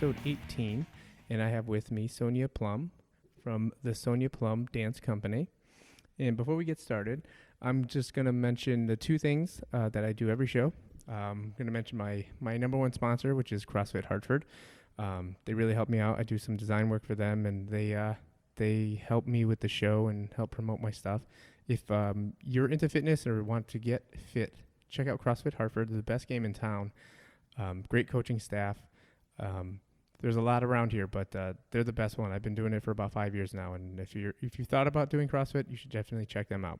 episode 18, and I have with me Sonia Plumb from the Sonia Plumb Dance Company. And before we get started, I'm just going to mention the two things that I do every show. I'm going to mention my number one sponsor, which is CrossFit Hartford. They really help me out. I do some design work for them, and they help me with the show and help promote my stuff. If you're into fitness or want to get fit, check out CrossFit Hartford. They're the best game in town. Great coaching staff. There's a lot around here, but they're the best one. I've been doing it for about 5 years now, and if you thought about doing CrossFit, you should definitely check them out.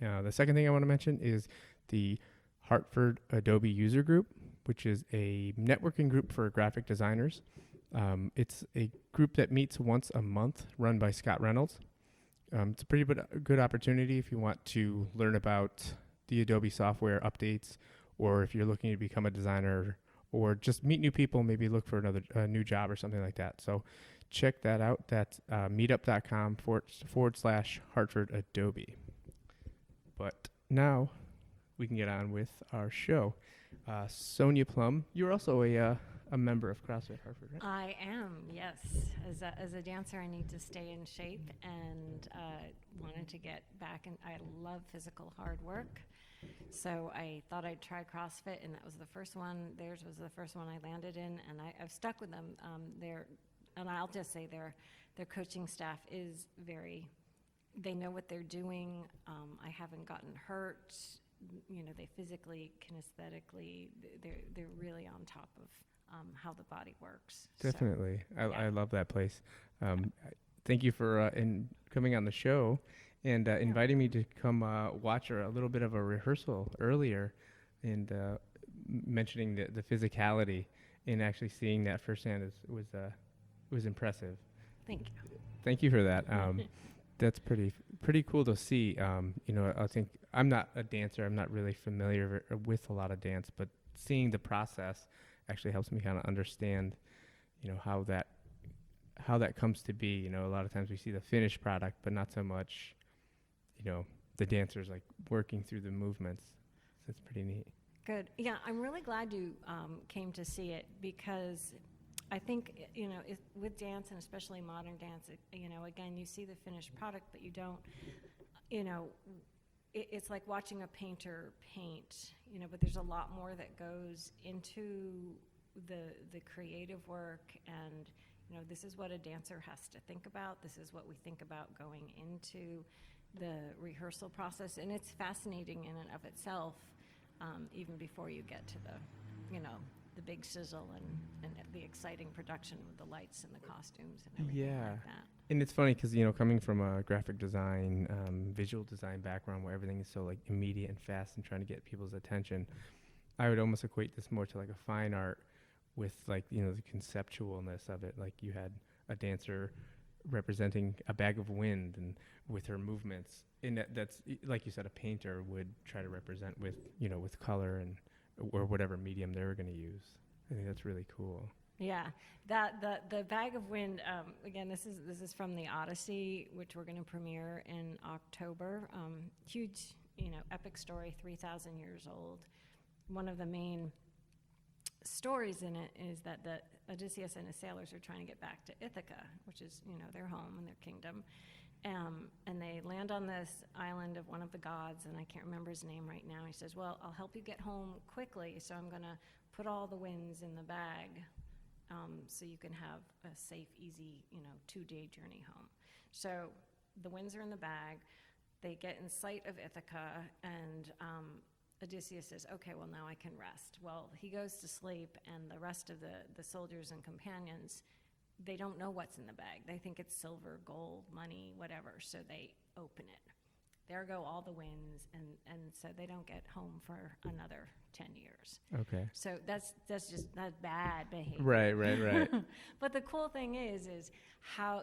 The second thing I want to mention is the Hartford Adobe User Group, which is a networking group for graphic designers. It's a group that meets once a month, run by Scott Reynolds. It's a pretty good opportunity if you want to learn about the Adobe software updates, or if you're looking to become a designer, or just meet new people, maybe look for a new job or something like that. So check that out. That's meetup.com/Hartford Adobe. But now we can get on with our show. Sonia Plumb, you're also a member of CrossFit Hartford, right? I am, yes. As a dancer, I need to stay in shape and wanted to get back. And I love physical hard work. So I thought I'd try CrossFit, and that was the first one. Theirs was the first one I landed in, and I've stuck with them. And I'll just say their coaching staff is they know what they're doing. I haven't gotten hurt. You know, they physically, kinesthetically, they're really on top of how the body works. Definitely. So, I love that place. Thank you for coming on the show and inviting me to come watch a little bit of a rehearsal earlier, and mentioning the physicality, and actually seeing that firsthand was impressive. Thank you. Thank you for that. That's pretty cool to see. I think I'm not a dancer. I'm not really familiar with a lot of dance, but seeing the process actually helps me kind of understand, how that comes to be. A lot of times we see the finished product, but not so much, the dancers like working through the movements. So it's pretty neat. Good. Yeah, I'm really glad you came to see it, because I think, with dance, and especially modern dance, again, you see the finished product, but you don't, it's like watching a painter paint, but there's a lot more that goes into the creative work, and, this is what a dancer has to think about. This is what we think about going into the rehearsal process, and it's fascinating in and of itself, even before you get to the big sizzle and the exciting production with the lights and the costumes and everything like that. And it's funny because, coming from a graphic design, visual design background where everything is so like immediate and fast and trying to get people's attention, I would almost equate this more to like a fine art with like, the conceptualness of it. Like you had a dancer representing a bag of wind and with her movements. And that's, like you said, a painter would try to represent with, with color and or whatever medium they were going to use. I think that's really cool. Yeah, that the bag of wind. Again, this is from the Odyssey, which we're going to premiere in October. Huge, epic story, 3,000 years old. One of the main stories in it is that the Odysseus and his sailors are trying to get back to Ithaca, which is their home and their kingdom. And they land on this island of one of the gods, and I can't remember his name right now. He says, well, I'll help you get home quickly, so I'm going to put all the winds in the bag so you can have a safe, easy, 2-day journey home. So the winds are in the bag. They get in sight of Ithaca, and Odysseus says, okay, well, now I can rest. Well, he goes to sleep, and the rest of the soldiers and companions, they don't know what's in the bag. They think it's silver, gold, money, whatever, so they open it. There go all the winds, and so they don't get home for another 10 years. Okay. So that's bad behavior. Right. But the cool thing is how,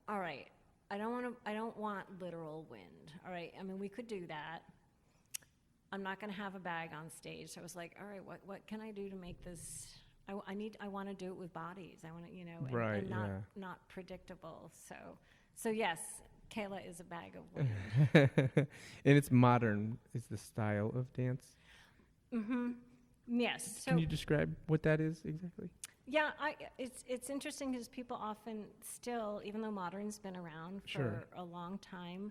all right, I don't want literal wind, all right? I mean, we could do that. I'm not going to have a bag on stage. So I was like, all right, what can I do to make this? I want to do it with bodies. I want to, and not predictable. So yes, Kayla is a bag of wind. And it's modern is the style of dance? Mm-hmm. Yes. Can you describe what that is exactly? Yeah, it's interesting because people often still, even though modern's been around for Sure. a long time,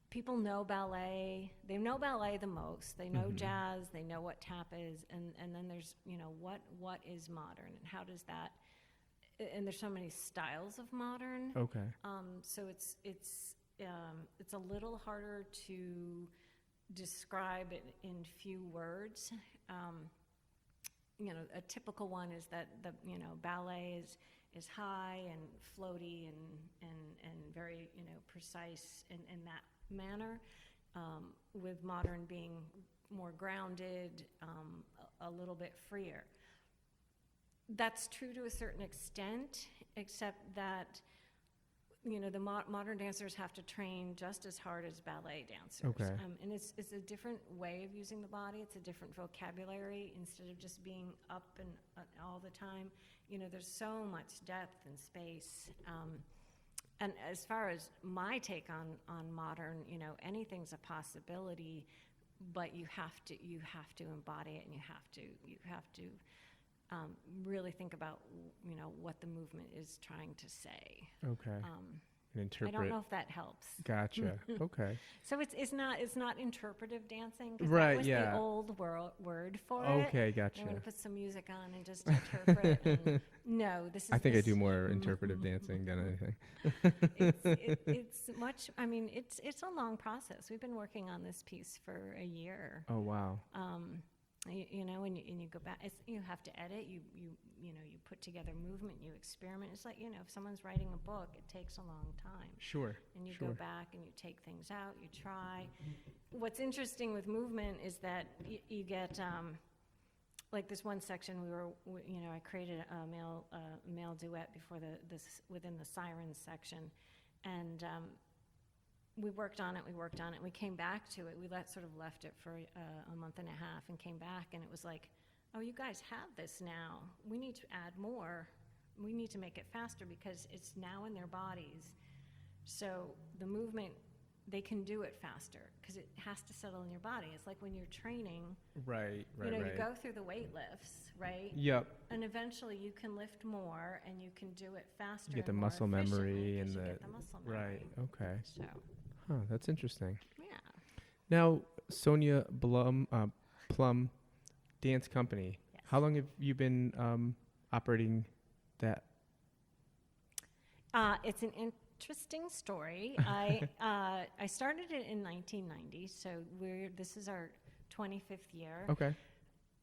people know ballet. They know ballet the most. They know jazz. They know what tap is, and then there's what is modern and how does that. And there's so many styles of modern. Okay. So it's a little harder to describe it in few words. A typical one is that the ballet is high and floaty and very precise in that manner, with modern being more grounded, a little bit freer. That's true to a certain extent, except that the modern dancers have to train just as hard as ballet dancers. Okay. And it's a different way of using the body. It's a different vocabulary. Instead of just being up and all the time, there's so much depth and space. And as far as my take on modern, anything's a possibility, but you have to embody it, and you have to really think about what the movement is trying to say. Okay. And interpret. I don't know if that helps. Gotcha. Okay. So it's not interpretive dancing, 'cause Right, that was yeah. the old word for it. Okay, gotcha. I'm going to put some music on and just interpret. And no, this is. I think I do more interpretive dancing than anything. It's much. I mean, it's a long process. We've been working on this piece for a year. Oh wow. And you go back, you have to edit, you put together movement, you experiment. It's like, if someone's writing a book, it takes a long time. Sure. And you sure. go back and you take things out, you try. What's interesting with movement is that you get, like this one section, I created a male duet before within the sirens section. And, we worked on it, we came back to it. We sort of left it for a month and a half and came back, and it was like, oh, you guys have this now. We need to add more. We need to make it faster because it's now in their bodies. So the movement, they can do it faster because it has to settle in your body. It's like when you're training. Right. You go through the weight lifts, right? Yep. And eventually you can lift more and you can do it faster. You get the and more muscle memory efficiently and 'cause you the get the muscle memory. right. Okay. So. Huh, that's interesting. Yeah. Now, Sonia Plumb Dance Company. Yes. How long have you been operating that? It's an interesting story. I started it in 1990, so this is our 25th year. Okay.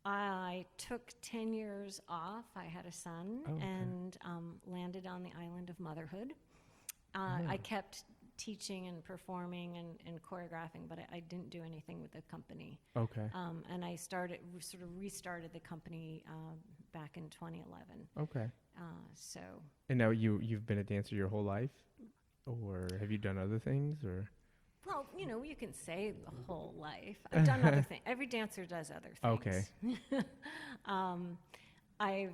I took 10 years off. I had a son and landed on the island of motherhood. I kept teaching and performing and choreographing, but I didn't do anything with the company. Okay. And I restarted the company back in 2011. Okay. So. And now you've been a dancer your whole life, or have you done other things, or? Well, you can say the whole life. I've done other things. Every dancer does other things. Okay. I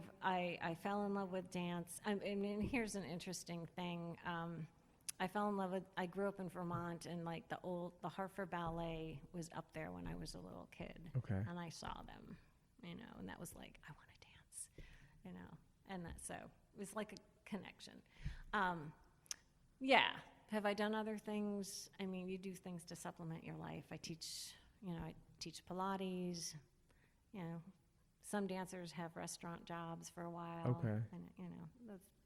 fell in love with dance. I mean, here's an interesting thing. I grew up in Vermont, and like the Hartford Ballet was up there when I was a little kid. Okay. And I saw them, and that was like, I want to dance, and so it was like a connection. Yeah. Have I done other things? I mean, you do things to supplement your life. I teach Pilates, some dancers have restaurant jobs for a while. Okay. And,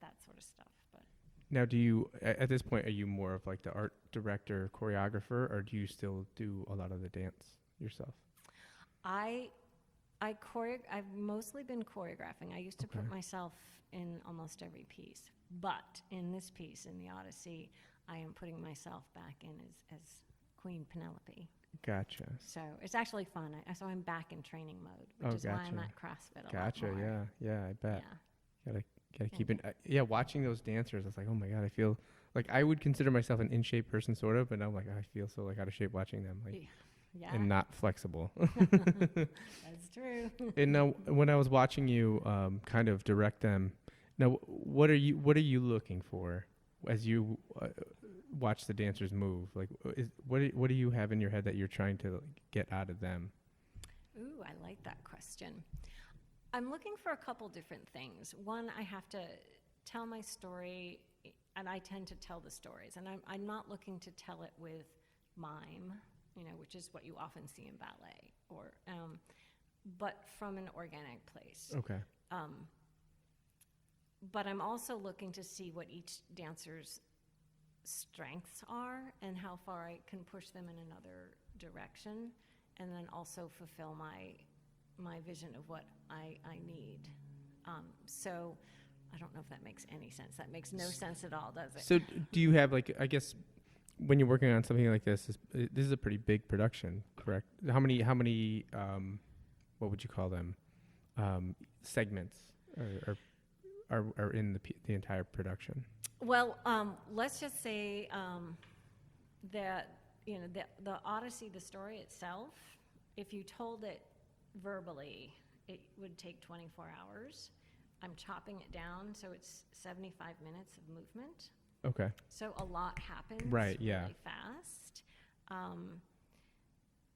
that sort of stuff, but. Now, do you, at this point, are you more of like the art director, choreographer, or do you still do a lot of the dance yourself? I've mostly been choreographing. I used to put myself in almost every piece, but in this piece, in the Odyssey, I am putting myself back in as Queen Penelope. Gotcha. So it's actually fun. So I'm back in training mode, which is why I'm at CrossFit a lot more. Yeah, I bet. Yeah. Gotta keep it. Watching those dancers, I was like, oh my god, I feel like I would consider myself an in-shape person, sort of, but I'm like, I feel so like out of shape watching them, like, and not flexible. That's true. And now, when I was watching you, kind of direct them, now what are you looking for as you watch the dancers move? Like, what do you have in your head that you're trying to get out of them? Ooh, I like that question. I'm looking for a couple different things. One, I have to tell my story, and I tend to tell the stories, and I'm not looking to tell it with mime, which is what you often see in ballet, or but from an organic place. Okay. But I'm also looking to see what each dancer's strengths are and how far I can push them in another direction, and then also fulfill my vision of what I need. So I don't know if that makes any sense. That makes no sense at all, does it? So do you have, like, I guess when you're working on something like this, this is a pretty big production, correct? How many what would you call them, segments are in the entire production? Well, let's just say that the Odyssey, the story itself, if you told it verbally, it would take 24 hours. I'm chopping it down, so it's 75 minutes of movement. Okay. So a lot happens really fast.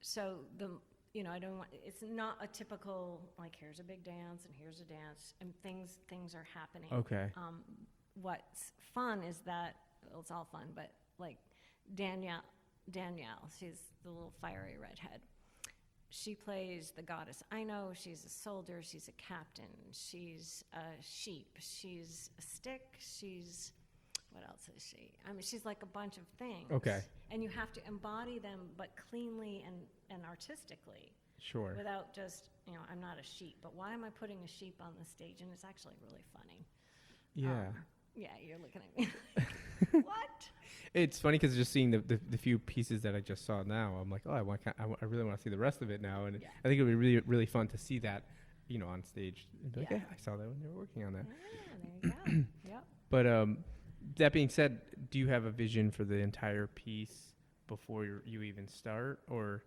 So I don't want, it's not a typical, like, here's a big dance and here's a dance, and things are happening. Okay. What's fun is that, well, it's all fun, but like Danielle, she's the little fiery redhead. She plays the goddess. I know she's a soldier, she's a captain, she's a sheep, she's a stick, what else is she? I mean, she's like a bunch of things. Okay. And you have to embody them, but cleanly and artistically. Sure. Without just, I'm not a sheep, but why am I putting a sheep on the stage? And it's actually really funny. Yeah. Yeah, you're looking at me. What? It's funny because just seeing the few pieces that I just saw now, I'm like, oh, I really want to see the rest of it now, and I think it would be really, really fun to see that, on stage. And be like, I saw that when they were working on that. Yeah, there you go. Yep. But that being said, do you have a vision for the entire piece before you even start, or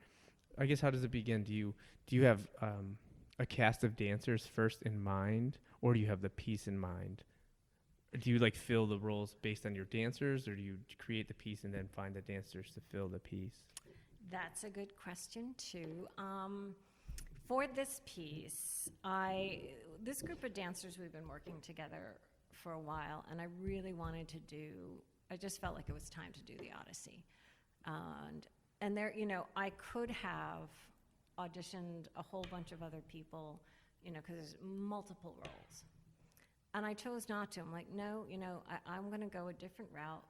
I guess how does it begin? Do you have a cast of dancers first in mind, or do you have the piece in mind? Do you like fill the roles based on your dancers, or do you create the piece and then find the dancers to fill the piece? That's a good question too. For this piece, this group of dancers, we've been working together for a while, and I really wanted to I just felt like it was time to do the Odyssey. And there, I could have auditioned a whole bunch of other people, because there's multiple roles. And I chose not to. I'm like, no, I'm going to go a different route.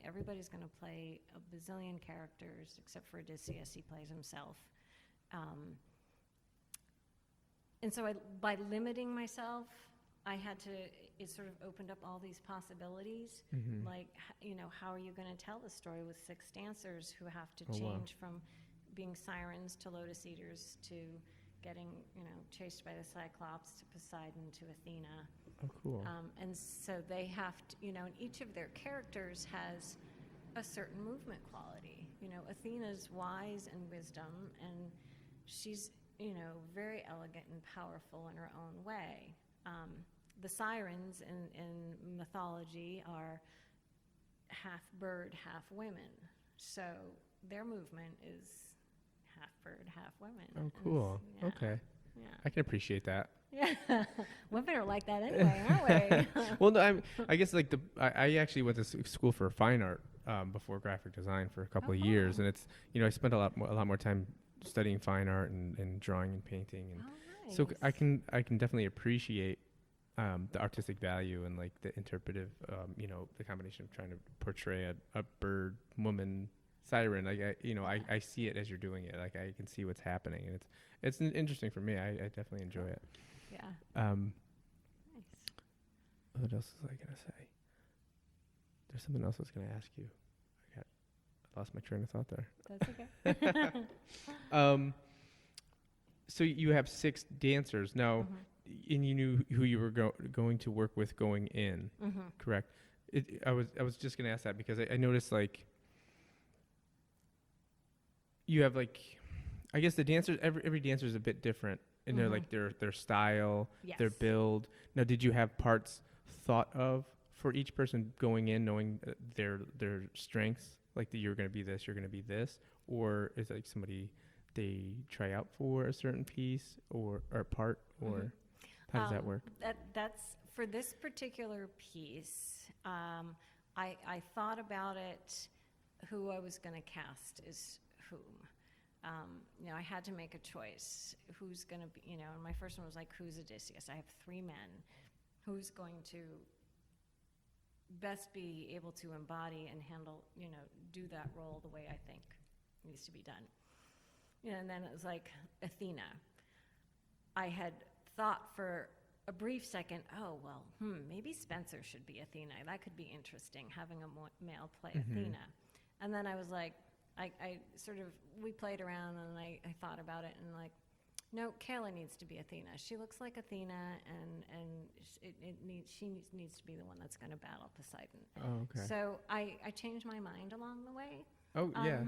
Everybody's going to play a bazillion characters, except for Odysseus. He plays himself. And so by limiting myself, it sort of opened up all these possibilities. Mm-hmm. Like, how are you going to tell the story with 6 dancers who have to Oh, change from being sirens to lotus eaters to getting, chased by the Cyclops to Poseidon to Athena. Oh, cool. And so they have to, and each of their characters has a certain movement quality. Athena's wise and wisdom, and she's, very elegant and powerful in her own way. The sirens in mythology are half bird, half women. So their movement is half bird, half women. Oh, cool. Yeah. Okay. Yeah. I can appreciate that. Yeah. Women are like that anyway, aren't we? Well, no, I guess like I actually went to school for fine art before graphic design for a couple of years, and it's I spent a lot more time studying fine art and drawing and painting, and Nice. so I can definitely appreciate the artistic value and like the interpretive, the combination of trying to portray a bird, woman, siren. Like I see it as you're doing it. Like I can see what's happening, and it's interesting for me. I definitely enjoy it. Yeah. Nice. Nice. What else was I gonna say? There's something else I was gonna ask you. I lost my train of thought there. That's okay. So you have 6 dancers now, and you knew who you were going to work with going in, correct? I was just gonna ask that because I noticed like you have like, I guess the dancers, every dancer is a bit different in their like their style, Yes. their build. Now, did you have parts thought of for each person going in, knowing their strengths, like that you're going to be this, you're going to be this, or is it like somebody they try out for a certain piece or part or? How does that work? That's for this particular piece. I thought about it, who I was going to cast is whom. I had to make a choice. Who's going to be, and my first one was like, who's Odysseus? I have 3 men. Who's going to best be able to embody and handle, do that role the way I think needs to be done? And then it was like Athena. I had thought for a brief second, maybe Spencer should be Athena. That could be interesting, having a male play Athena. And then I was like, we played around and I thought about it and like, no, Kayla needs to be Athena. She looks like Athena and she needs to be the one that's going to battle Poseidon. Oh, okay. So I changed my mind along the way. Oh, yeah.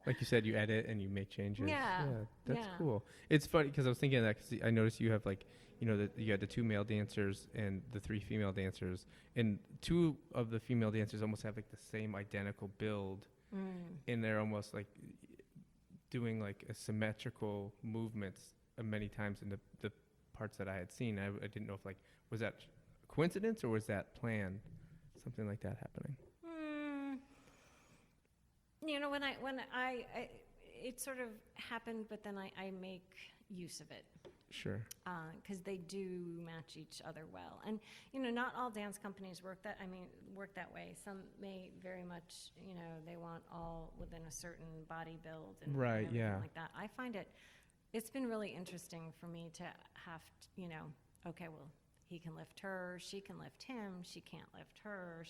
Like you said, you edit and you make changes. Yeah. That's cool. It's funny because I was thinking of that because I noticed you have you had the 2 male dancers and the 3 female dancers. And 2 of the female dancers almost have like the same identical build. And they're almost like doing like a symmetrical movements many times in the parts that I had seen. I didn't know if was that coincidence or was that planned? Something like that happening. When I it sort of happened, but then I make use of it. Sure. Because they do match each other well, and not all dance companies work that way. Some may very much, they want all within a certain body build and right, everything yeah, like that. I find it's been really interesting for me to have okay, well, he can lift her, she can lift him, she can't lift her,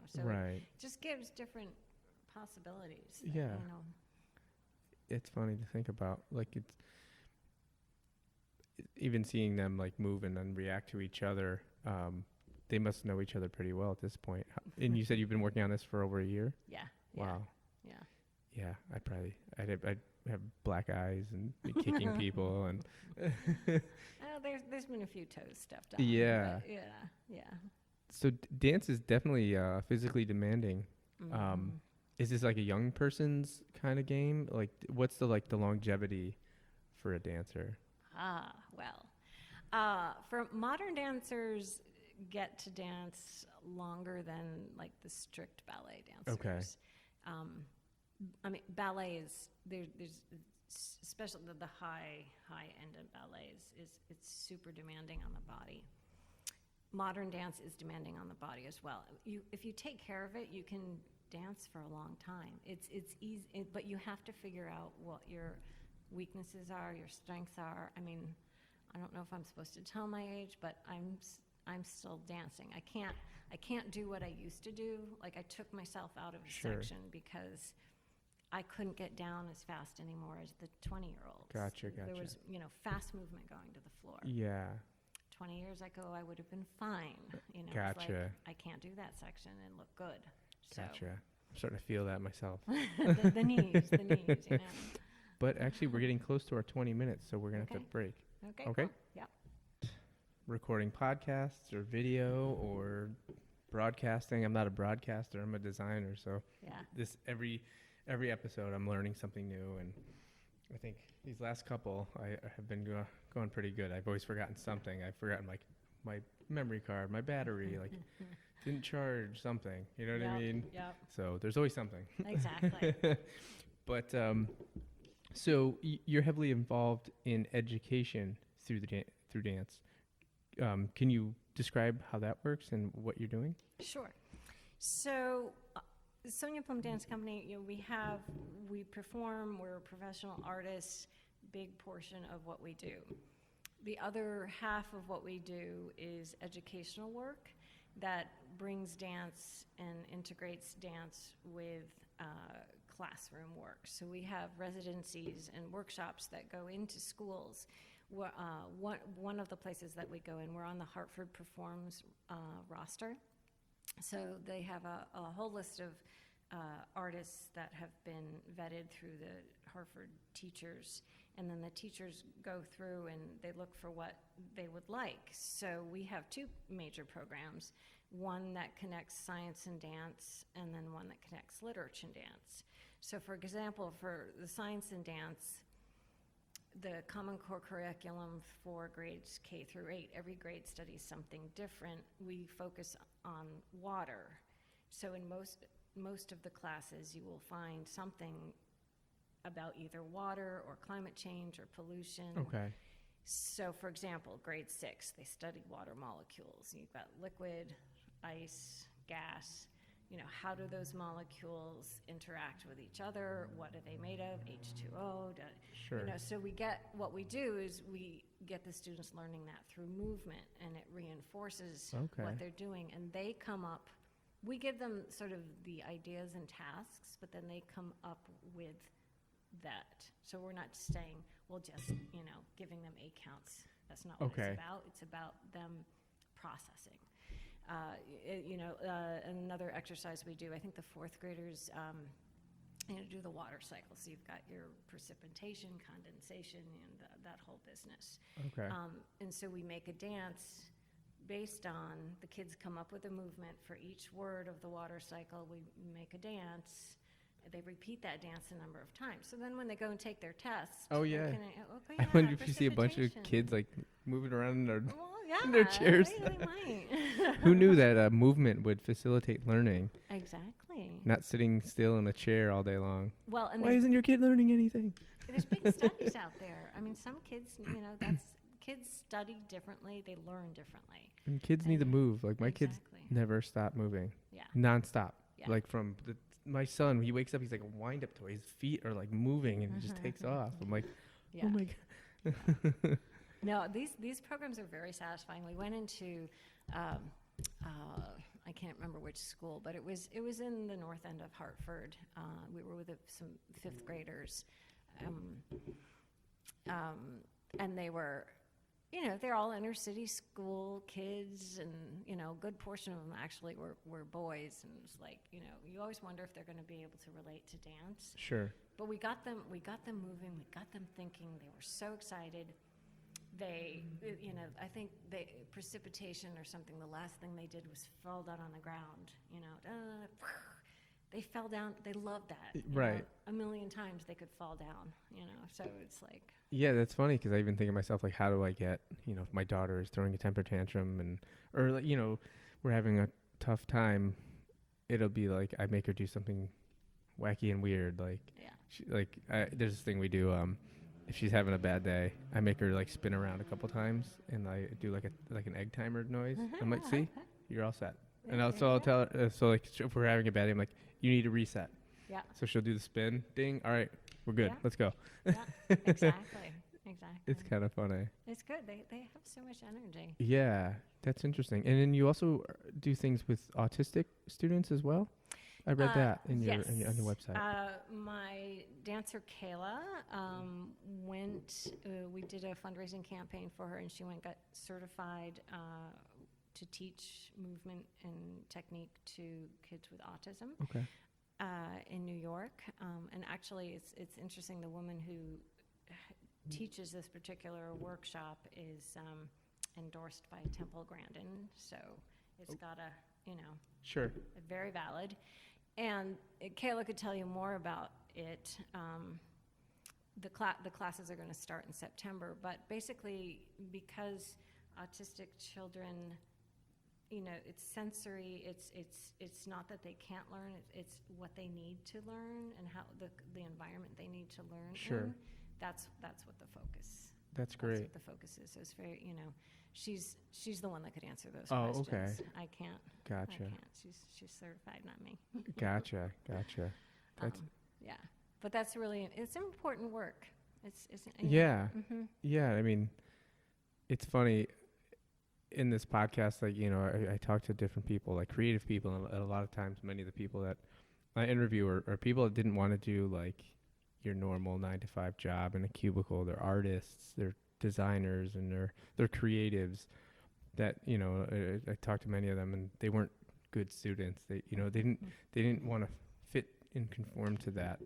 so right. It just gives different possibilities. Yeah. It's funny to think about, it's even seeing them move and then react to each other. They must know each other pretty well at this point. And you said you've been working on this for over a year? Yeah. Wow. Yeah. Yeah, I'd have black eyes and be kicking people and. There's been a few toes stepped on. Yeah. Yeah. So dance is definitely physically demanding. Is this like a young person's kind of game? What's the longevity for a dancer? For modern dancers, get to dance longer than the strict ballet dancers. Okay. Ballet is there's especially the high end of ballet it's super demanding on the body. Modern dance is demanding on the body as well. If you take care of it, you can dance for a long time. It's easy, but you have to figure out what your weaknesses are, your strengths are. I don't know if I'm supposed to tell my age, but I'm still dancing. I can't do what I used to do. I took myself out of a section because I couldn't get down as fast anymore as the 20-year-olds. Gotcha. There was, fast movement going to the floor. Yeah. 20 years ago, I would have been fine. Gotcha. I can't do that section and look good. Gotcha. I'm starting to feel that myself. the knees. But actually, we're getting close to our 20 minutes, so we're going to have to break. Okay? Cool. Yep. Recording podcasts or video or broadcasting. I'm not a broadcaster. I'm a designer. So this every episode, I'm learning something new. And I think these last couple, I have been going pretty good. I've always forgotten something. I've forgotten my memory card, my battery, didn't charge something. You know what I mean? Yep. So there's always something. Exactly. But so you're heavily involved in education through dance. Can you describe how that works and what you're doing? Sure. So, Sonia Plumb Dance Company, we perform, we're professional artists, big portion of what we do. The other half of what we do is educational work that brings dance and integrates dance with classroom work. So we have residencies and workshops that go into schools. One of the places that we go in, we're on the Hartford Performs roster. So they have a whole list of artists that have been vetted through the Hartford teachers, and then the teachers go through and they look for what they would like. So we have 2 major programs, one that connects science and dance, and then one that connects literature and dance. So for example, for the science and dance, the Common Core curriculum for grades K through 8, every grade studies something different. We focus on water. So in most of the classes, you will find something about either water or climate change or pollution. Okay. So for example, grade 6, they study water molecules. You've got liquid, ice, gas. You know, how do those molecules interact with each other? What are they made of? H2O. Sure. You know, so what we do is we get the students learning that through movement, and it reinforces what they're doing. And they come up, we give them sort of the ideas and tasks, but then they come up with that. So we're not saying, well, just, you know, giving them A counts. That's not what it's about. It's about them processing. Another exercise we do, I think the 4th graders do the water cycle. So you've got your precipitation, condensation, and that whole business. Okay. And so we make a dance based on, the kids come up with a movement for each word of the water cycle. We make a dance. They repeat that dance a number of times. So then when they go and take their tests. Oh, yeah. I wonder if you see a bunch of kids like moving around in their, in their chairs. They might. Who knew that movement would facilitate learning? Exactly. Not sitting still in a chair all day long. Well, and why isn't your kid learning anything? There's big studies out there. I mean, some kids, kids study differently. They learn differently. And kids need to move. Like my kids never stop moving. Yeah. Nonstop. Yeah. Like my son, he wakes up, he's like a wind-up toy. His feet are like moving and he just takes off. I'm like, oh my God. No, these programs are very satisfying. We went into, I can't remember which school, but it was in the north end of Hartford. We were with some 5th graders, and they were, they're all inner city school kids, and a good portion of them actually were boys. And it's like, you always wonder if they're going to be able to relate to dance. Sure. But we got them moving. We got them thinking. They were so excited. They, I think precipitation or something, the last thing they did was fall down on the ground, they fell down. They loved that. Right. A million times they could fall down, so it's like. Yeah, that's funny because I even think of myself, like, how do I get, if my daughter is throwing a temper tantrum or we're having a tough time, it'll be like I make her do something wacky and weird. Like, there's this thing we do, if she's having a bad day, I make her like spin around a couple times, and I do like an egg timer noise. I'm like, see, you're all set. And I'll tell her, if we're having a bad day, I'm like, you need to reset. Yeah. So she'll do the spin, ding. All right, we're good. Let's go. Yeah, exactly. It's kind of funny. It's good. They have so much energy. Yeah, that's interesting. And then you also do things with autistic students as well? I read that on your website. My dancer Kayla we did a fundraising campaign for her, and she got certified to teach movement and technique to kids with autism. Okay. In New York. And actually, it's interesting, the woman who teaches this particular workshop is endorsed by Temple Grandin, so it's got Sure. very valid. And Kayla could tell you more about it. The classes are going to start in September, but basically because autistic children, it's sensory. It's not that they can't learn. It's what they need to learn and how the environment they need to learn. Sure. In. That's what the focus. That's great. That's what the focus is. So it's very, she's the one that could answer those questions. Okay. I can't. Gotcha. I can't. She's certified, not me. Gotcha. Yeah, but it's important work. Yeah. Mm-hmm. Yeah. I mean, it's funny in this podcast, like, I talk to different people, like creative people, and a lot of times many of the people that I interview are people that didn't want to do like your normal 9-to-5 job in a cubicle. They're artists, they're designers, and they're creatives that, I talked to many of them, and they weren't good students. They didn't want to fit and conform to that.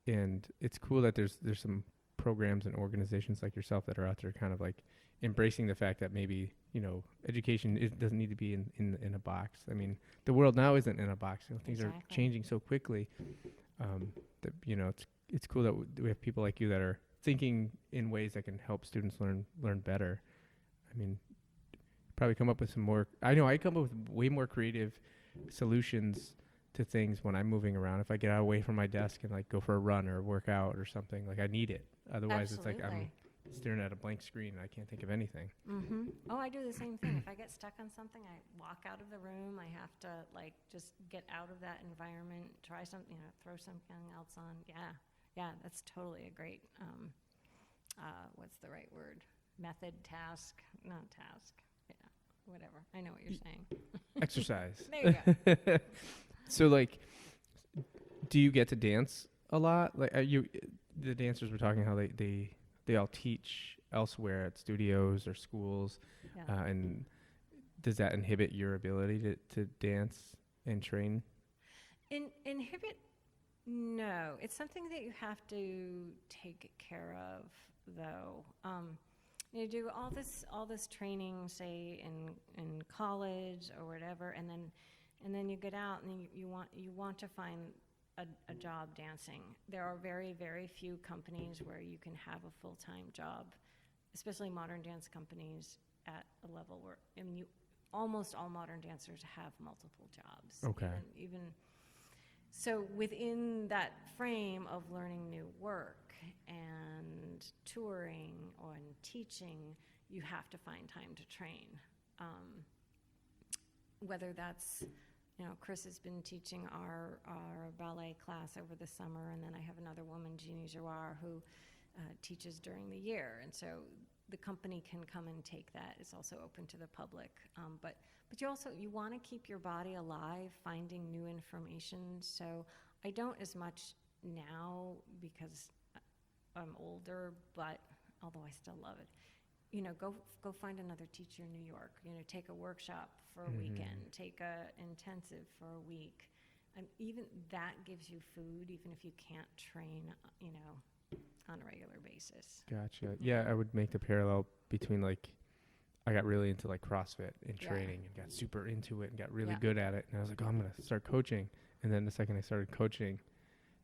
And it's cool that there's some programs and organizations like yourself that are out there kind of like embracing the fact that maybe, education doesn't need to be in a box. I mean, the world now isn't in a box. Things are changing so quickly that, it's cool that we have people like you that are thinking in ways that can help students learn better. I mean, probably come up with some more. I know I come up with way more creative solutions to things when I'm moving around. If I get out away from my desk and like go for a run or work out or something, like I need it. Otherwise, it's like I'm staring at a blank screen and I can't think of anything. Oh, I do the same thing. If I get stuck on something, I walk out of the room. I have to like just get out of that environment, try something, throw something else on. Yeah, that's totally a great, what's the right word? Method, task, not task. Yeah, whatever. I know what you're saying. Exercise. There you go. So like, do you get to dance a lot? Like, the dancers were talking how they all teach elsewhere at studios or schools, Yeah. and does that inhibit your ability to dance and train? Inhibit? No, it's something that you have to take care of, though. You do all this training, say in college or whatever, and then you get out and you want to find a job dancing. There are very, very few companies where you can have a full-time job, especially modern dance companies at a level where almost all modern dancers have multiple jobs. Okay. Even so, within that frame of learning new work and touring and teaching, you have to find time to train. Whether that's, Chris has been teaching our ballet class over the summer, and then I have another woman, Jeannie Giroir, who teaches during the year, and so the company can come and take that. It's also open to the public, but you want to keep your body alive, finding new information. So I don't as much now because I'm older, but although I still love it. Go find another teacher in New York. Take a workshop for a weekend, take a intensive for a week. Even that gives you food, even if you can't train, on a regular basis. Gotcha. Yeah, I would make the parallel between like, I got really into like CrossFit and training and got super into it and got really good at it. And I was like, oh, I'm going to start coaching. And then the second I started coaching,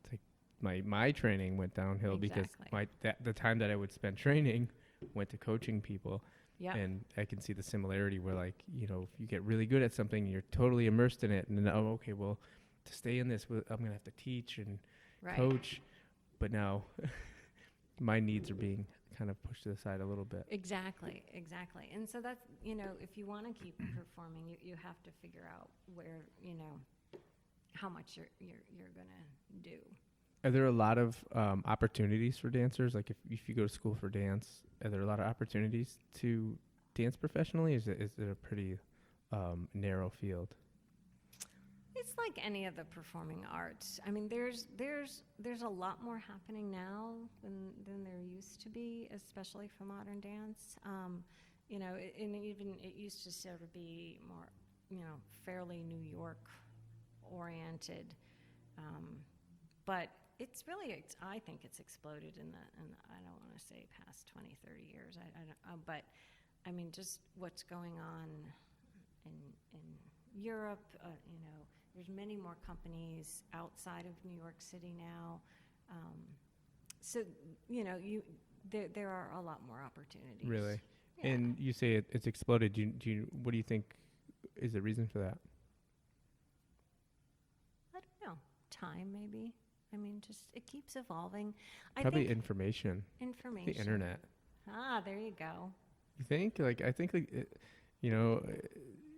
it's like my training went downhill because the time that I would spend training went to coaching people. Yeah. And I can see the similarity where like, if you get really good at something, you're totally immersed in it. And then, okay, well, to stay in this, I'm going to have to teach and coach. But now my needs are being kind of pushed to the side a little bit. Exactly. And so that's, if you want to keep performing, you have to figure out where, how much you're going to do. Are there a lot of opportunities for dancers? Like if you go to school for dance, are there a lot of opportunities to dance professionally? Is it a pretty narrow field? It's like any of the performing arts. I mean, there's a lot more happening now than there used to be, especially for modern dance. And even it used to sort of be more, fairly New York oriented, but it's really, I think it's exploded in I don't want to say past 20, 30 years. But I mean, just what's going on in Europe, there's many more companies outside of New York City now. So, there are a lot more opportunities. Really? Yeah. And you say it's exploded. What do you think is the reason for that? I don't know. Time, maybe. I mean, just it keeps evolving. Probably I think information. Information. The internet. There you go. You think? I think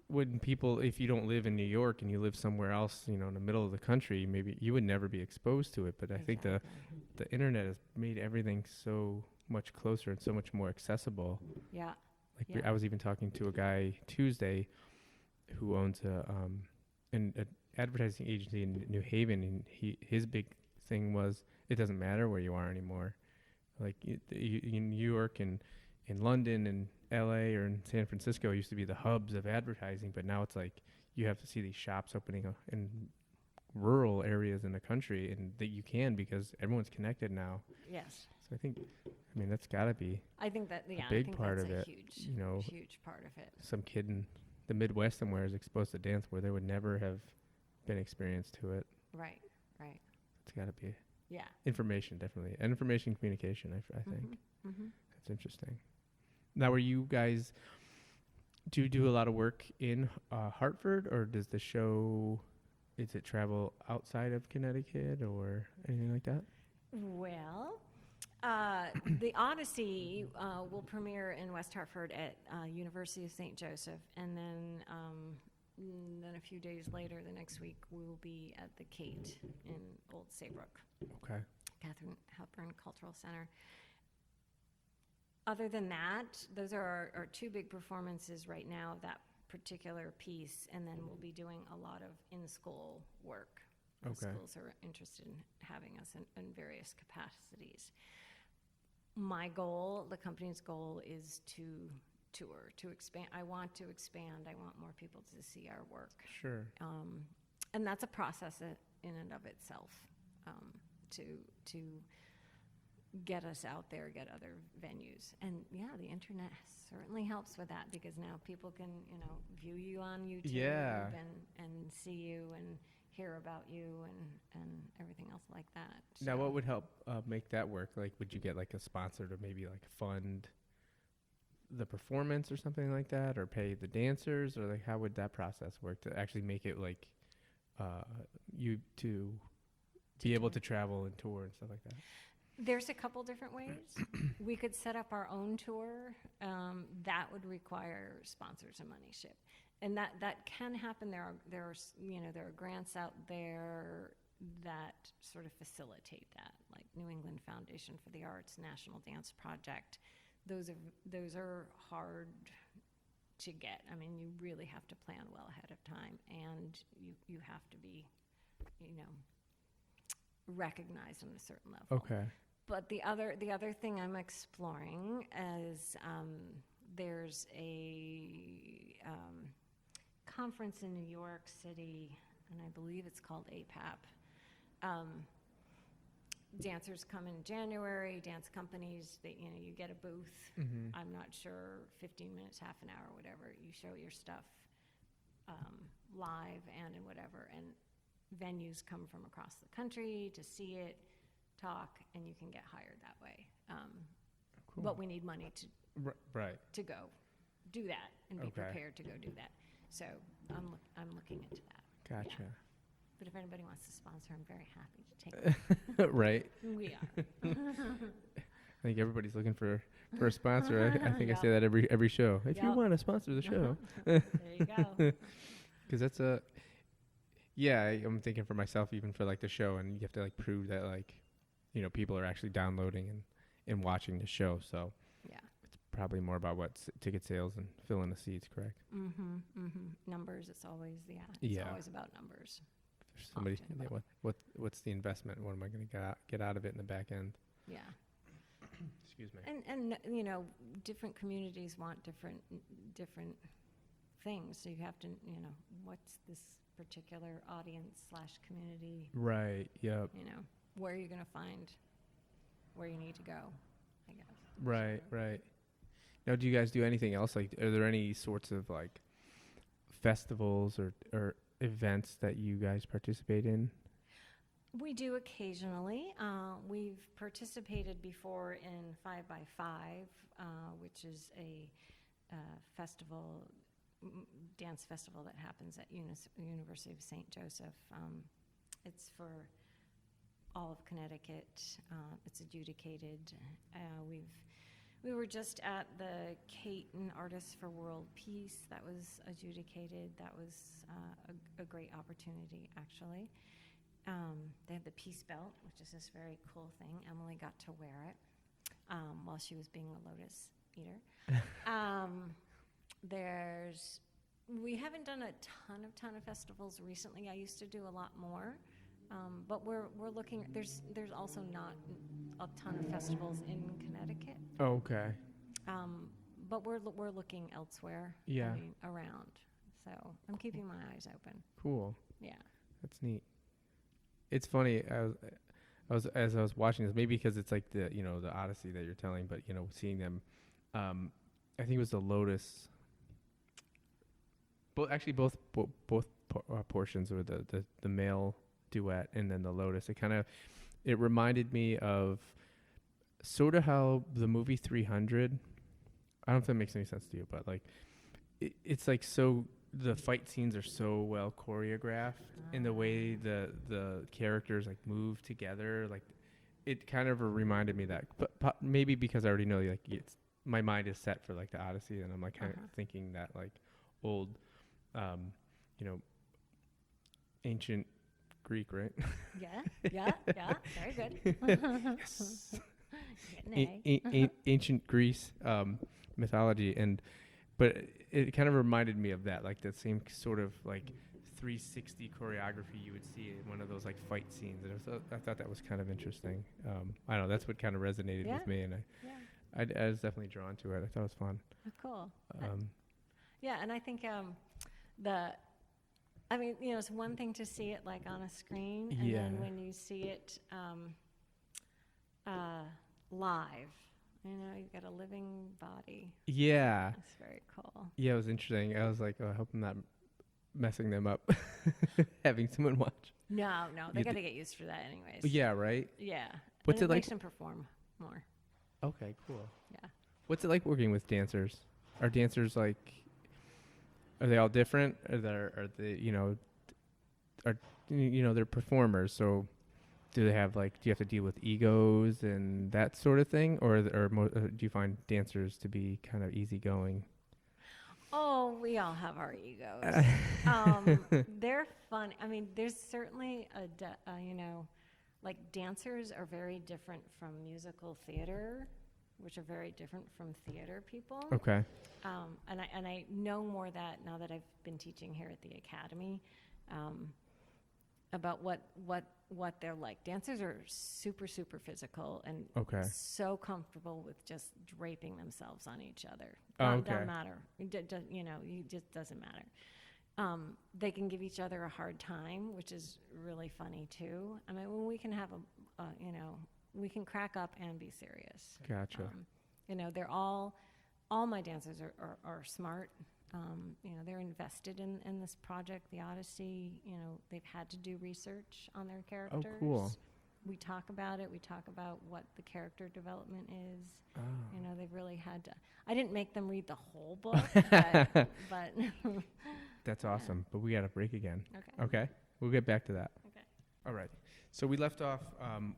when people, if you don't live in New York and you live somewhere else, in the middle of the country, maybe you would never be exposed to it. But I think the internet has made everything so much closer and so much more accessible. Yeah. I was even talking to a guy Tuesday who owns an advertising agency in New Haven, and his big thing was it doesn't matter where you are anymore. Like in New York and in London and LA or in San Francisco used to be the hubs of advertising, but now it's like you have to see these shops opening in rural areas in the country, and that you can because everyone's connected now. Yes. So I think, that's got to be. I think that a big part of it. Huge part of it. Some kid in the Midwest somewhere is exposed to dance where they would never have been experienced to it. Right. It's got to be Yeah. Information, definitely. And information communication, I think. Mm-hmm. That's interesting. Now, do you do a lot of work in Hartford, or does the show, is it travel outside of Connecticut or anything like that? Well, the Odyssey will premiere in West Hartford at University of St. Joseph, and then a few days later, the next week, we will be at the Kate in Old Saybrook, Okay. Catherine Hepburn Cultural Center. Other than that, those are our two big performances right now of that particular piece, and then we'll be doing a lot of in-school work. The Okay. schools are interested in having us in various capacities. My goal, the company's goal, is to tour, to expand. I want to expand. I want more people to see our work. Sure. And that's a process in and of itself, to get us out there, get other venues. And yeah, the internet certainly helps with that, because now people can, view you on YouTube Yeah. and see you and hear about you and everything else like that. Now, So- what would help make that work? Like, would you get like a sponsor to maybe like fund the performance or something like that, or pay the dancers, or like how would that process work to actually make it like you to be able to travel and tour and stuff like that? There's a couple different ways. We could set up our own tour. That would require sponsors and money ship, and that can happen. There are grants out there that sort of facilitate that, like New England Foundation for the Arts, National Dance Project. Those are hard to get. I mean, you really have to plan well ahead of time, and you have to be, recognized on a certain level. Okay. But the other thing I'm exploring is there's a conference in New York City, and I believe it's called APAP. Dancers come in January, dance companies, you get a booth. Mm-hmm. I'm not sure, 15 minutes, half an hour, whatever. You show your stuff live and in whatever, and venues come from across the country to see it, talk, and you can get hired that way. Cool. But we need money Right. to go do that and be Okay. prepared to go do that. So I'm looking into that. Gotcha. Yeah. But if anybody wants to sponsor, I'm very happy to take Right. it. We are. I think everybody's looking for a sponsor. I think I Yep. say that every show. If you Yep. want to sponsor the show, There you go. because that's I'm thinking for myself, even for like the show, and you have to like prove that like, people are actually downloading and watching the show. So Yeah. it's probably more about ticket sales and filling the seats, correct? Mm-hmm. Mm-hmm. Numbers. It's always Yeah. always about numbers. There's somebody, Often about- what's the investment? What am I going to get out of it in the back end? Yeah. Excuse me. And different communities want different things. So you have to, what's this particular audience / community, Right. Yep. where are you going to find where you need to go, I guess. Right. Right. Now, do you guys do anything else? Like, are there any sorts of like festivals or events that you guys participate in? We do occasionally. We've participated before in 5x5, which is a festival, dance festival that happens at University of St. Joseph. It's for all of Connecticut. It's adjudicated. We were just at the Caton Artists for World Peace. That was adjudicated. That was a great opportunity, actually. They have the Peace Belt, which is this very cool thing. Emily got to wear it while she was being a lotus eater. We haven't done a ton of festivals recently. I used to do a lot more, but we're looking. There's also not a ton of festivals in Connecticut. Oh, okay. But we're looking elsewhere. Yeah. Around. So I'm keeping my eyes open. Cool. Yeah. That's neat. It's funny. As I was watching this, maybe because it's like the Odyssey that you're telling, but seeing them, I think it was the Lotus. Both portions, or the male duet and then the Lotus. It kind of it reminded me of sort of how the movie 300. I don't know if that makes any sense to you, but like it's like so the fight scenes are so well choreographed in the way the characters like move together. Like it kind of reminded me of that, but maybe because I already know like my mind is set for like the Odyssey, and I'm like kind of thinking that like old, you know, ancient Greek, right? Yeah. Very good. Yes. Getting an A. Ancient Greece mythology, but it kind of reminded me of that, like that same sort of like 360 choreography you would see in one of those like fight scenes, and I thought that was kind of interesting. I don't know, that's what kind of resonated with me, and I was definitely drawn to it. I thought it was fun. Oh, cool. Yeah, and I think it's one thing to see it like on a screen, and then when you see it live, you've got a living body. Yeah. That's very cool. Yeah, it was interesting. I was like, oh, I hope I'm not messing them up having someone watch. No, they got to get used to that anyways. Yeah, right? Yeah. What's and it like? Makes them perform more. Okay, cool. Yeah. What's it like working with dancers? Are dancers like, are they all different? Are they, they're performers, so do they have like, do you have to deal with egos and that sort of thing? Or do you find dancers to be kind of easygoing? Oh, we all have our egos. They're fun. I mean, there's certainly like dancers are very different from musical theater, which are very different from theater people. Okay. And I know more that now that I've been teaching here at the academy, about what they're like. Dancers are super, super physical and so comfortable with just draping themselves on each other. Doesn't matter. It just doesn't matter. They can give each other a hard time, which is really funny too. I mean, when we can have we can crack up and be serious. Gotcha. They're all my dancers are smart. They're invested in this project, the Odyssey. They've had to do research on their characters. Oh, cool. We talk about it. We talk about what the character development is. Oh. They've really had to. I didn't make them read the whole book, but That's awesome. But we got to break again. Okay. We'll get back to that. Okay. All right. So we left off,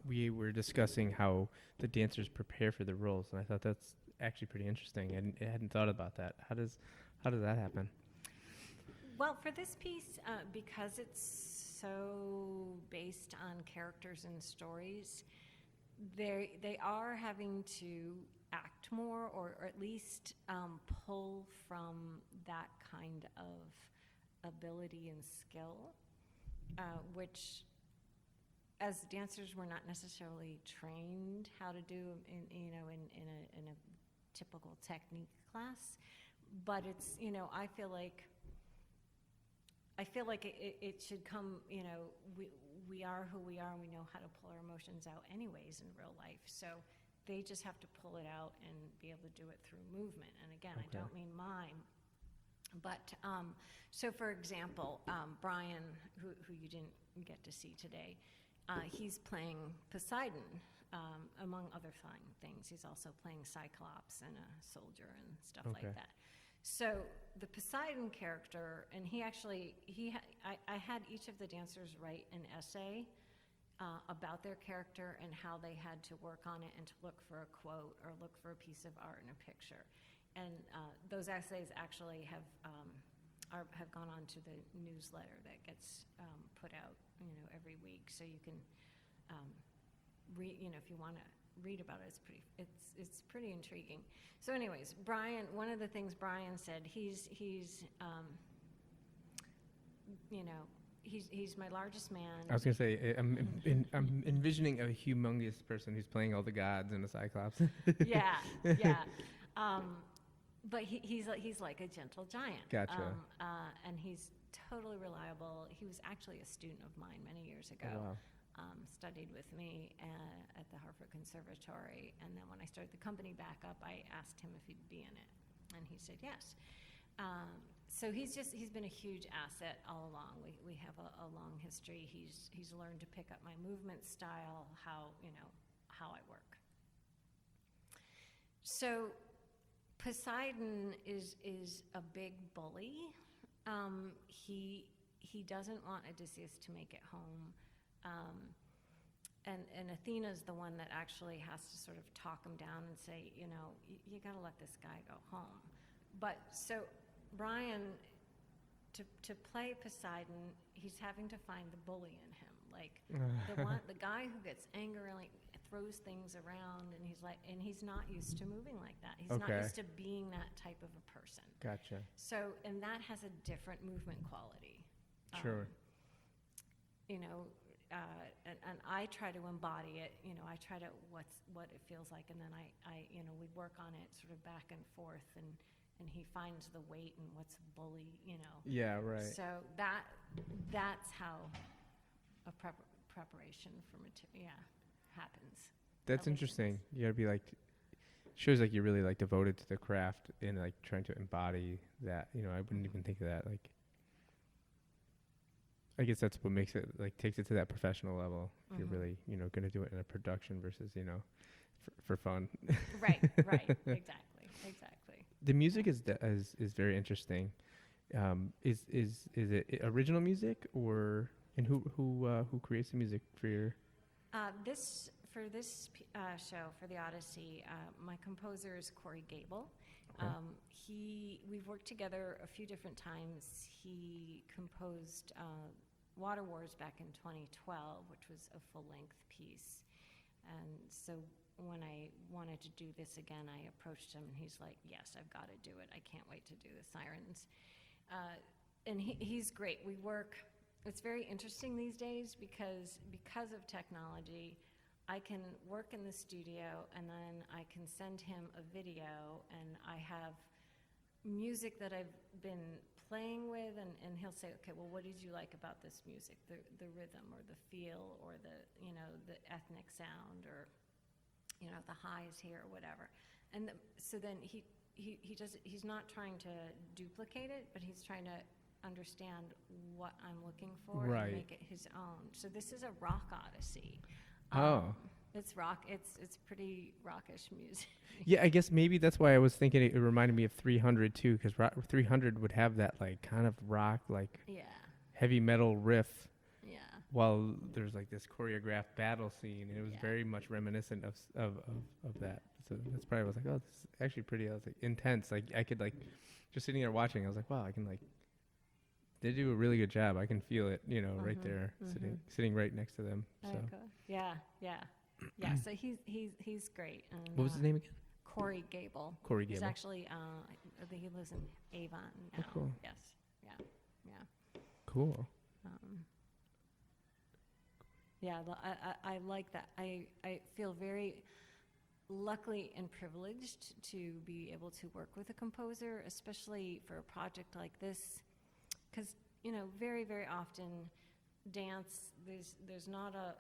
we were discussing how the dancers prepare for the roles, and I thought that's actually pretty interesting, and I hadn't thought about that. How does that happen? Well, for this piece, because it's so based on characters and stories, they are having to act more, or at least pull from that kind of ability and skill, which as dancers we're not necessarily trained how to do in a typical technique class. But it's, I feel like it should come, we are who we are, and we know how to pull our emotions out anyways in real life. So they just have to pull it out and be able to do it through movement. And again, I don't mean mime. But, so for example, Brian, who you didn't get to see today, he's playing Poseidon. Among other fun things, he's also playing Cyclops and a soldier and stuff like that. So the Poseidon character, and I had each of the dancers write an essay about their character and how they had to work on it and to look for a quote or look for a piece of art in a picture. And those essays actually have gone on to the newsletter that gets put out, every week. So you can read, if you want to read about it, it's pretty intriguing. So anyways, Brian, one of the things Brian said, he's my largest man. I was gonna say, I'm envisioning a humongous person who's playing all the gods and the Cyclops. Yeah. But he's like a gentle giant. Gotcha. And he's totally reliable. He was actually a student of mine many years ago. Oh, wow. Studied with me at the Hartford Conservatory, and then when I started the company back up, I asked him if he'd be in it, and he said yes. So he's been a huge asset all along. We have a long history. He's learned to pick up my movement style, how I work. So Poseidon is a big bully. He doesn't want Odysseus to make it home. And Athena's the one that actually has to sort of talk him down and say, you got to let this guy go home. But so Brian, to play Poseidon, he's having to find the bully in him, like the guy who gets angrily throws things around, and he's not used to moving like that. He's not used to being that type of a person. Gotcha. So, and that has a different movement quality. Sure. And I try to embody it. I try to what it feels like, and then I we work on it sort of back and forth, and he finds the weight and what's bully. Yeah, right. So that's how a preparation for happens. That's interesting. You gotta be like, shows like you're really like devoted to the craft and like trying to embody that. I wouldn't even think of that. Like, I guess that's what makes it like takes it to that professional level. If you're really going to do it in a production versus for fun. Right. Exactly. The music is very interesting. Is it original music and who creates the music for your? This show for the Odyssey, my composer is Corey Gable. Okay. We've worked together a few different times. He composed Water Wars back in 2012, which was a full-length piece. And so when I wanted to do this again, I approached him, and he's like, yes, I've got to do it. I can't wait to do the Sirens. And he's great. We work, it's very interesting these days because of technology, I can work in the studio, and then I can send him a video, and I have music that I've been playing with, and he'll say, okay, well, what did you like about this music? The rhythm or the feel or the ethnic sound or the highs here or whatever. And so then he's not trying to duplicate it, but he's trying to understand what I'm looking for and make it his own. So this is a rock odyssey. It's rock. It's pretty rockish music. Yeah, I guess maybe that's why I was thinking it reminded me of 300 too, because 300 would have that like kind of rock, like heavy metal riff. Yeah. While there's like this choreographed battle scene, and it was very much reminiscent of that. So that's probably I was like, oh, this is actually pretty. I was like intense. Like I could like just sitting there watching. I was like, wow, I can like. They do a really good job. I can feel it, right there, sitting right next to them. So. Yeah. So he's great. And, what was his name again? Corey Gable. Corey Gable. He's actually I think he lives in Avon now. Oh, cool. Yes. Yeah. Cool. I like that. I feel very lucky and privileged to be able to work with a composer, especially for a project like this, because very, very often dance there's not a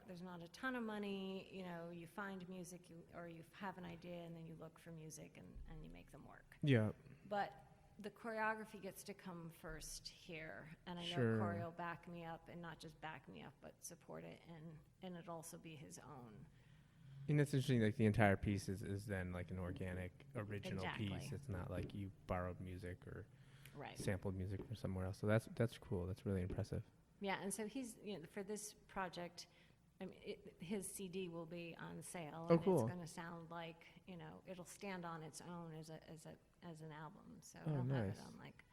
ton of money. You find music or you have an idea, and then you look for music and you make them work. Yeah. But the choreography gets to come first here, and I know Corey will back me up, and not just back me up, but support it, and it'll also be his own. And that's interesting. Like the entire piece is then like an organic, original piece. It's not like you borrowed music or sampled music from somewhere else. So that's cool. That's really impressive. Yeah, and so he's for this project, his CD will be on sale. Oh, and cool. It's going to sound like it'll stand on its own as an album. So oh, he'll nice. have it on like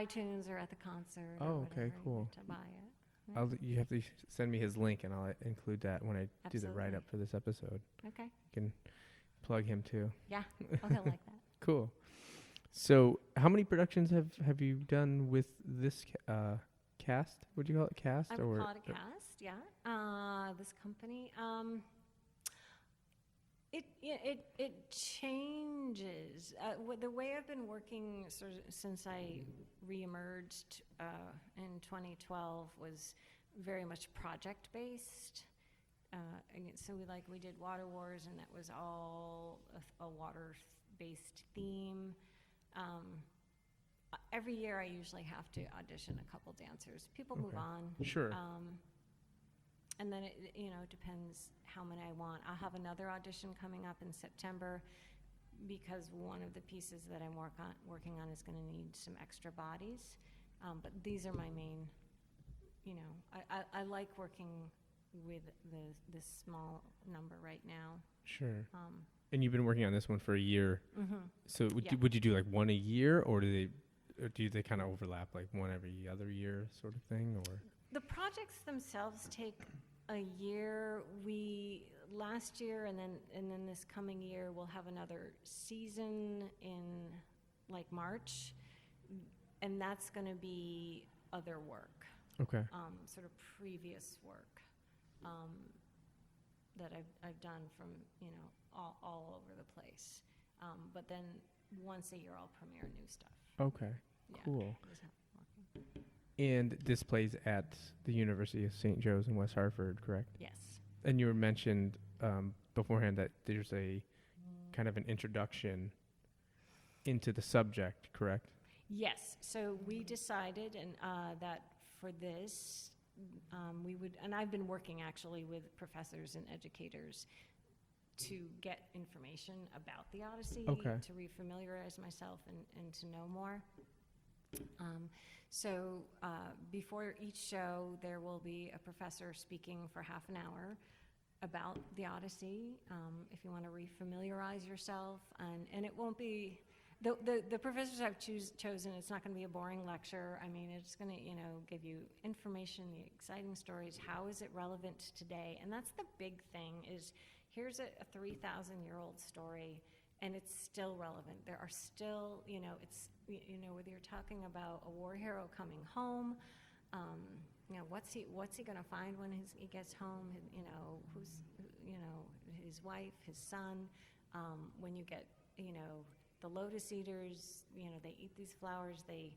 iTunes or at the concert. Oh, or okay, cool. To buy it. Yeah. You have to send me his link, and I'll include that when I do the Absolutely. write-up for this episode. Okay. You can plug him too. Yeah. Oh, he'll like that. Cool. So, how many productions have you done with this cast? Would you call it cast? I would call it a cast. Yeah. This company. It changes. The way I've been working sort of since I reemerged in 2012 was very much project based. So we did Water Wars, and that was all a water based theme. every year I usually have to audition a couple dancers. People move Okay. on. Sure. And then it depends how many I want. I'll have another audition coming up in September because one of the pieces that I'm working on is going to need some extra bodies. But these are my main, I like working with this small number right now. Sure. And you've been working on this one for a year. So would you do like one a year, or do they kind of overlap, like one every other year sort of thing, or? The projects themselves take a year. Last year and then this coming year we'll have another season in like March, and that's going to be other work. Okay. Sort of previous work that I've done from all over the place. But then once a year I'll premiere new stuff. Okay. Yeah. Cool. And this plays at the University of St. Joe's in West Hartford, correct? Yes. And you were mentioned beforehand that there's a kind of an introduction into the subject, correct? Yes. So we decided that for this, we would, and I've been working actually with professors and educators to get information about the Odyssey, Okay. to refamiliarize myself and to know more. So before each show, there will be a professor speaking for half an hour about the Odyssey, if you want to refamiliarize yourself. And it won't be, the professors I've chosen, it's not going to be a boring lecture. I mean, it's going to, give you information, the exciting stories. How is it relevant today? And that's the big thing is, here's a 3,000-year-old story, and it's still relevant. There are still, it's, whether you're talking about a war hero coming home, what's he going to find when he gets home? Who's, his wife, his son. When you get, the lotus eaters, they eat these flowers. They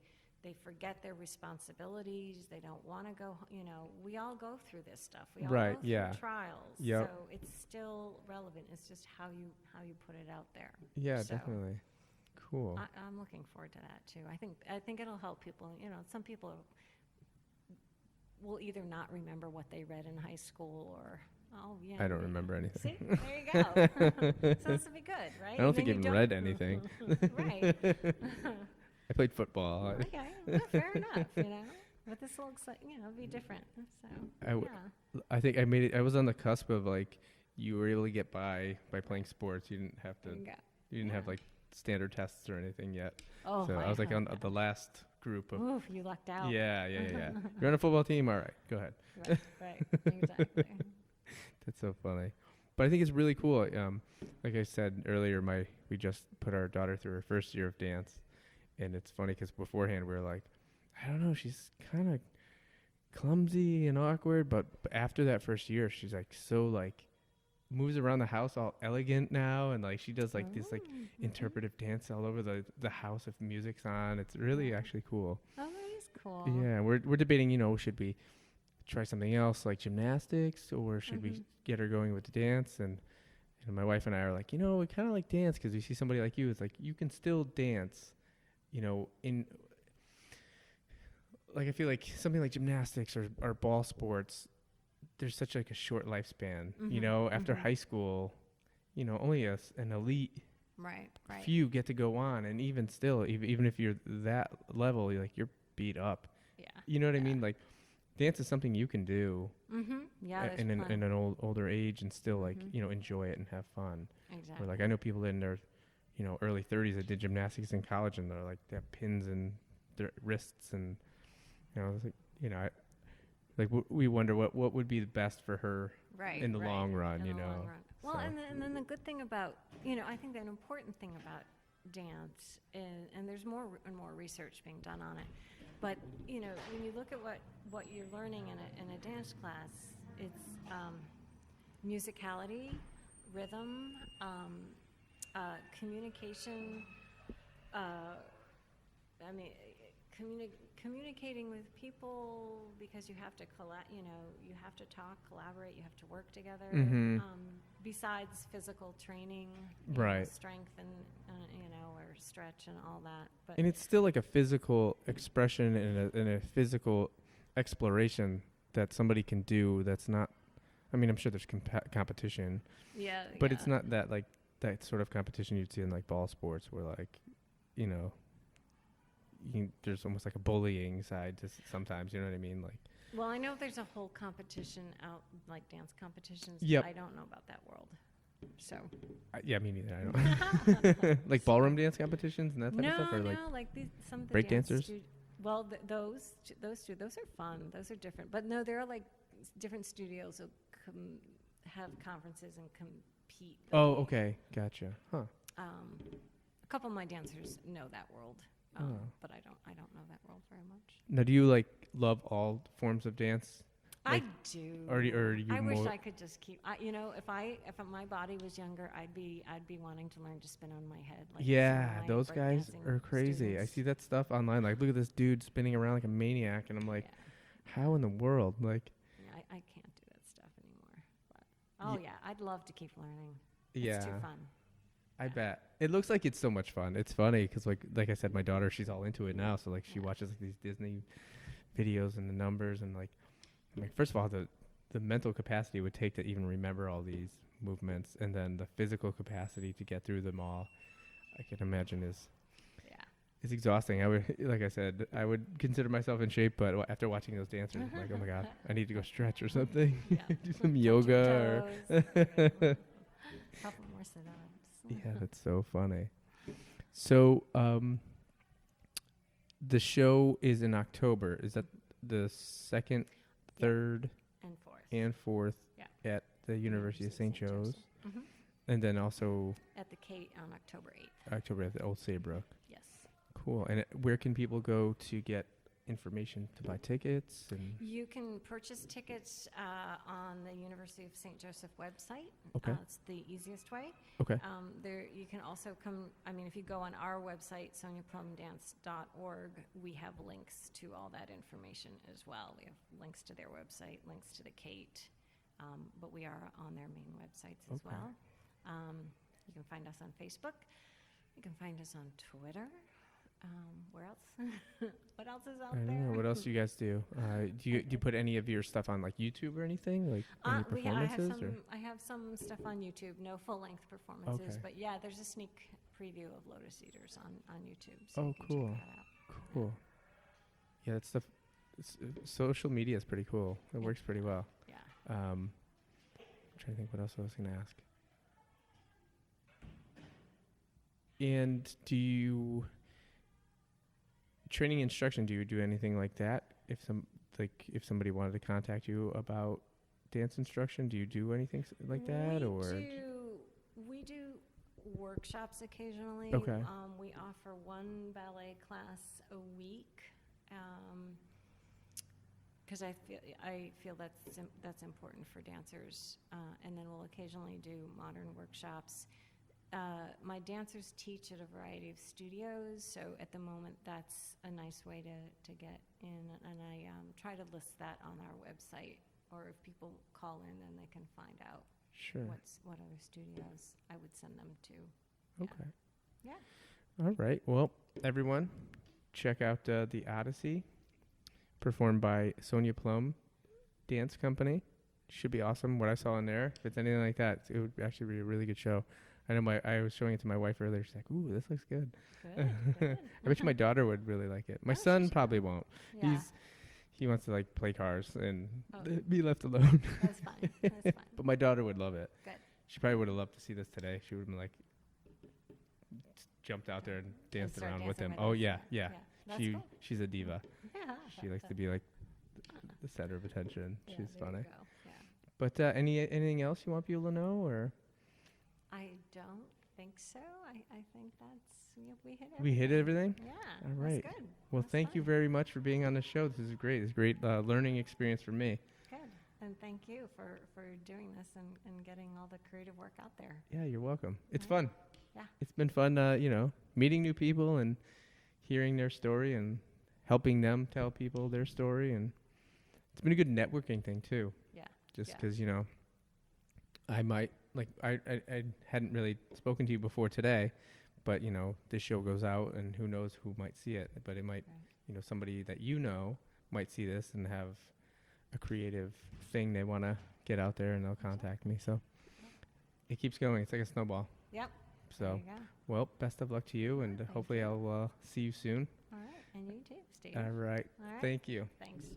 forget their responsibilities. They don't want to go. We all go through this stuff. We all Right, go through yeah. trials. Yep. So it's still relevant. It's just how you put it out there. Yeah, So definitely. Cool. I'm looking forward to that too. I think it'll help people. Some people will either not remember what they read in high school, or I don't remember anything. See, there you go. So this will be good, right? I don't think I even read anything. Right. I played football. Okay, well, fair enough. But this will be different. So I think I made it. I was on the cusp of like you were able to get by playing sports. You didn't have to. You didn't have like standard tests or anything yet. Oh, so I was like on the last group of. Oof, you lucked out. Yeah. You're on a football team. All right, go ahead. Right. Exactly. That's so funny. But I think it's really cool. Like I said earlier, we just put our daughter through her first year of dance, and it's funny because beforehand we were like, I don't know, she's kind of clumsy and awkward, but after that first year, she's like so like moves around the house all elegant now, and like she does like this like interpretive dance all over the house if music's on. It's really actually cool. Oh, that is cool. Yeah, we're debating, should we try something else like gymnastics, or should we get her going with the dance? And my wife and I are like, we kind of like dance because we see somebody like you. It's like you can still dance, in like I feel like something like gymnastics or ball sports. There's such like a short lifespan, after high school, only an elite right. few get to go on, and even still, even if you're that level, you're beat up. Yeah. You know what I mean? Like, dance is something you can do. Yeah. In an older age and still like enjoy it and have fun. Exactly. Or like I know people in their early 30s that did gymnastics in college, and they're like they have pins in their wrists, and it's like we wonder what would be the best for her in the long run. In the long run. Well, So. and then the good thing about I think the important thing about dance and there's more and more research being done on it. But when you look at what you're learning in a dance class, it's musicality, rhythm, communication. Communicating with people, because you have to you have to talk, collaborate, you have to work together. Besides physical training, Right. Strength and or stretch and all that. But And it's still like a physical expression and a physical exploration that somebody can do. That's not. I mean, I'm sure there's competition, yeah, but yeah. it's not that like that sort of competition you'd see in like ball sports, where like, you know, there's almost like a bullying side to sometimes. You know what I mean? Like. Well, I know there's a whole competition out, like dance competitions. Yep. I don't know about that world. So. Yeah, me neither. I don't. Like ballroom dance competitions and that type of stuff, or like these some of the break dance dancers. Well, those two, those are fun. Those are different. But no, there are like different studios will have conferences and compete. Oh, okay, gotcha. Huh. A couple of my dancers know that world, but I don't know that world very much. Now, do you like love all forms of dance? I Like, do. or you I wish more I could just keep. If my body was younger, I'd be wanting to learn to spin on my head. Like yeah, some of my those guys breakdancing are crazy. students. I see that stuff online. Like, look at this dude spinning around like a maniac, and I'm like, how in the world? Like, yeah, I can't do that stuff anymore. But I'd love to keep learning. yeah, It's too fun. I bet it looks like it's so much fun. It's funny because like I said, my daughter, she's all into it now. So like she watches like these Disney videos and the numbers and like first of all the mental capacity it would take to even remember all these movements, and then the physical capacity to get through them all, I can imagine is exhausting. I would, like I said, I would consider myself in shape, but after watching those dancers, I'm like, oh my god, I need to go stretch or something, do some yoga or couple more sit-ups. yeah, that's so funny. So the show is in October. Is that the 2nd, 3rd, and 4th at the University of St. Joe's? Mm-hmm. And then also At the Kate on October 8th. October at the Old Saybrook. Yes. Cool. And where can people go to get information to buy tickets? And You can purchase tickets on the University of St. Joseph website. Okay. It's the easiest way. okay. There, you can also come. I mean, if you go on our website, soniaplumbdance.org, we have links to all that information as well. We have links to their website, links to the Kate, but we are on their main websites as Okay. well. You can find us on Facebook. You can find us on Twitter. Where else? What else is out I there? don't know. What else do you guys do? Do you put any of your stuff on like YouTube or anything? Like any performances? I have some stuff on YouTube. No full-length performances, Okay. but yeah, there's a sneak preview of Lotus Eaters on YouTube. So Oh, you can cool. Check that out. Cool. Yeah, that stuff. Social media is pretty cool. It works pretty well. Yeah. I'm trying to think what else I was going to ask. And do you training instruction? Do you do anything like that? If somebody wanted to contact you about dance instruction, do you do anything like that, or? We do workshops occasionally. Okay. We offer one ballet class a week. Because I feel that's important for dancers, and then we'll occasionally do modern workshops. My dancers teach at a variety of studios, so at the moment that's a nice way to get in, and I try to list that on our website, or if people call in, then they can find out Sure. what other studios I would send them to. Okay. Yeah. All right. Well, everyone, check out the Odyssey, performed by Sonia Plumb Dance Company. Should be awesome. What I saw in there, if it's anything like that, it would actually be a really good show. I know I was showing it to my wife earlier. She's like, "Ooh, this looks good." Good. I bet you my daughter would really like it. My Oh, son probably won't. Yeah. He wants to like play cars and Oh. be left alone. That's fine. That's fine. But my daughter would love it. Good. She probably would have loved to see this today. She would have been like jumped out there and danced start around with dancing him. with Oh us, yeah. That's cool. She's a diva. Yeah. She likes to be like the center of attention. Yeah, She's there you funny. go. Yeah. But anything else you want people to know, or I don't think so. I think we hit everything. we hit everything? Yeah. All right. That's good. Well, That's thank you fun. very much for being on the show. This is great. It's a great learning experience for me. Good. And thank you for doing this and getting all the creative work out there. Yeah, you're welcome. It's Right. fun. Yeah. It's been fun, meeting new people and hearing their story and helping them tell people their story. And it's been a good networking thing, too. Yeah. Just Yeah. because, I might, I hadn't really spoken to you before today, but this show goes out, and who knows who might see it. But it might, Right. somebody that might see this and have a creative thing they want to get out there, and they'll contact me. So it keeps going. It's like a snowball. Yep. There So, you go. well, best of luck to you, and Thank hopefully you. I'll see you soon. All right. And you too, Steve. All right. All right. Thank you. Thanks.